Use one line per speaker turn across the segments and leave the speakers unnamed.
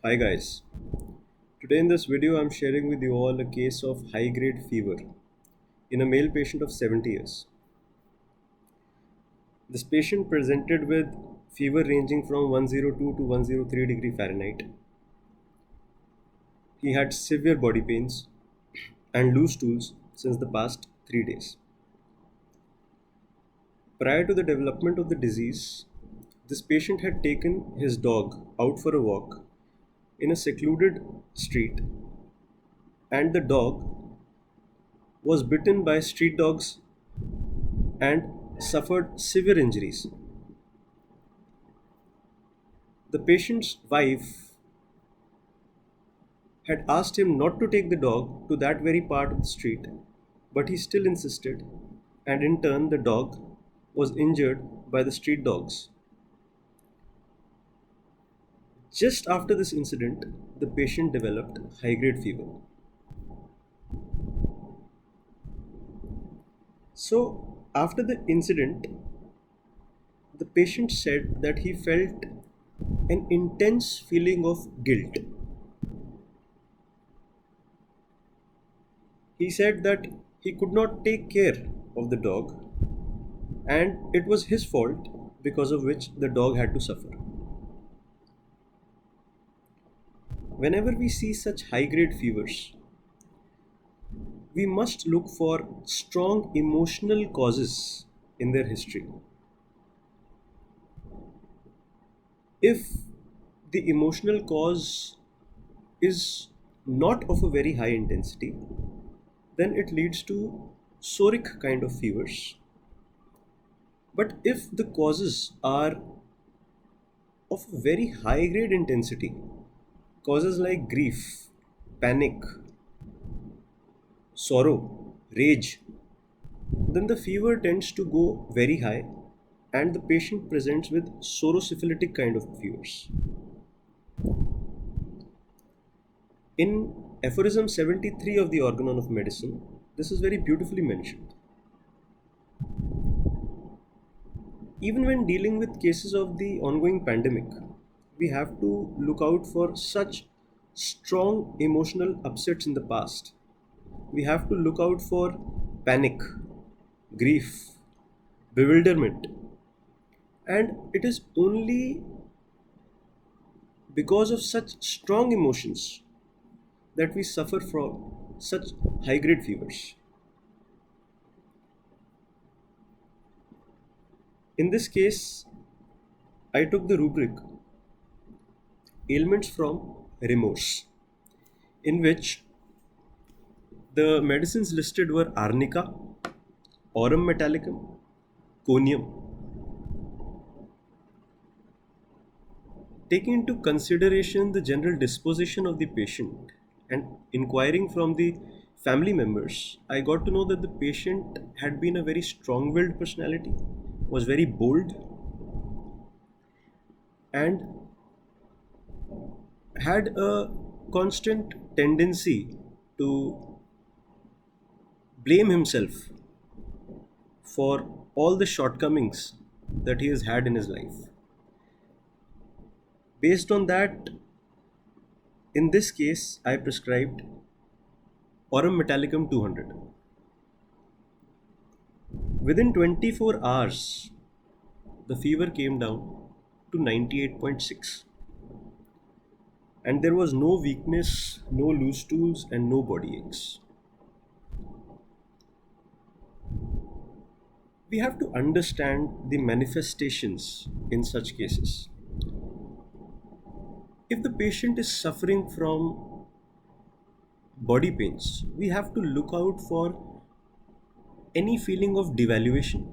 Hi guys. Today in this video I'm sharing with you all a case of high grade fever in a male patient of 70 years. This patient presented with fever ranging from 102 to 103 degree Fahrenheit. He had severe body pains and loose stools since the past 3 days. Prior to the development of the disease, this patient had taken his dog out for a walk in a secluded street, and the dog was bitten by street dogs and suffered severe injuries. The patient's wife had asked him not to take the dog to that very part of the street, but he still insisted, and in turn, the dog was injured by the street dogs. Just after this incident, the patient developed high grade fever. So, after the incident, the patient said that he felt an intense feeling of guilt. He said that he could not take care of the dog and it was his fault because of which the dog had to suffer. Whenever we see such high grade fevers, we must look for strong emotional causes in their history. If the emotional cause is not of a very high intensity, then it leads to soric kind of fevers. But if the causes are of very high grade intensity, causes like grief, panic, sorrow, rage, then the fever tends to go very high and the patient presents with sorosyphilitic kind of fevers. In aphorism 73 of the Organon of Medicine, this is very beautifully mentioned. Even when dealing with cases of the ongoing pandemic, we have to look out for such strong emotional upsets in the past. We have to look out for panic, grief, bewilderment, and it is only because of such strong emotions that we suffer from such high grade fevers. In this case, I took the rubric ailments from remorse, in which the medicines listed were arnica, aurum metallicum, conium. Taking into consideration the general disposition of the patient and inquiring from the family members, I got to know that the patient had been a very strong willed personality, was very bold, and had a constant tendency to blame himself for all the shortcomings that he has had in his life. Based on that, in this case, I prescribed Aurum Metallicum 200. Within 24 hours, the fever came down to 98.6, and there was no weakness, no loose stools, and no body aches. We have to understand the manifestations in such cases. If the patient is suffering from body pains, we have to look out for any feeling of devaluation,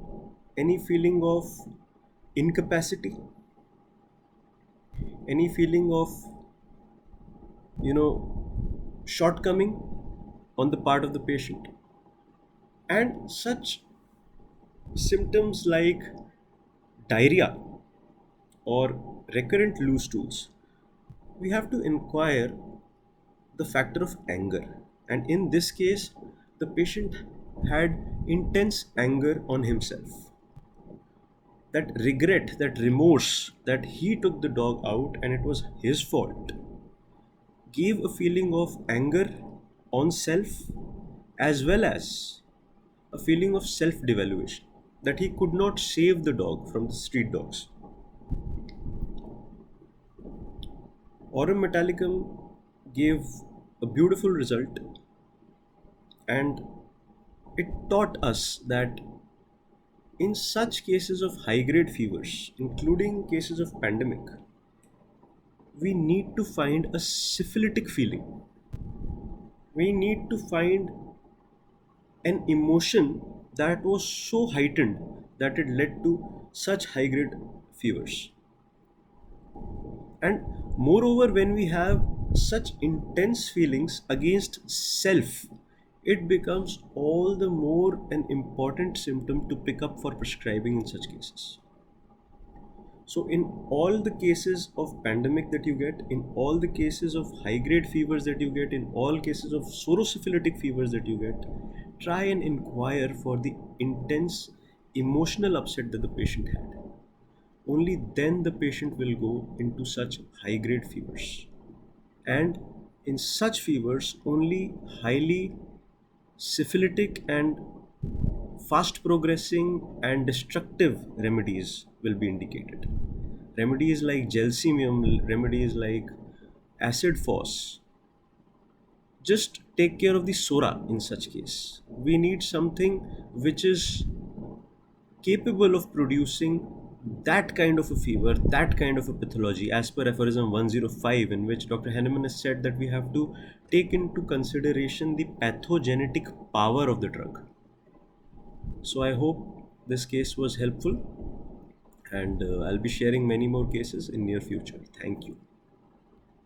any feeling of incapacity, any feeling of, shortcoming on the part of the patient. And such symptoms like diarrhea or recurrent loose stools, we have to inquire the factor of anger. And in this case, the patient had intense anger on himself. That regret, that remorse that he took the dog out and it was his fault. gave a feeling of anger on self as well as a feeling of self devaluation, that he could not save the dog from the street dogs. Aurum Metallicum gave a beautiful result, and it taught us that in such cases of high grade fevers, including cases of pandemic, we need to find a syphilitic feeling. We need to find an emotion that was so heightened that it led to such high grade fevers. And moreover, when we have such intense feelings against self, it becomes all the more an important symptom to pick up for prescribing in such cases. So, in all the cases of pandemic that you get, in all the cases of high grade fevers that you get, in all cases of sorosyphilitic fevers that you get, try and inquire for the intense emotional upset that the patient had. Only then the patient will go into such high grade fevers. And in such fevers, only highly syphilitic and fast progressing and destructive remedies will be indicated. Remedies like gelsemium, remedies like acid phos, just take care of the sora in such case. We need something which is capable of producing that kind of a fever, that kind of a pathology, as per aphorism 105, in which Dr. Henneman has said that we have to take into consideration the pathogenetic power of the drug. So I hope this case was helpful, and I'll be sharing many more cases in near future. Thank you.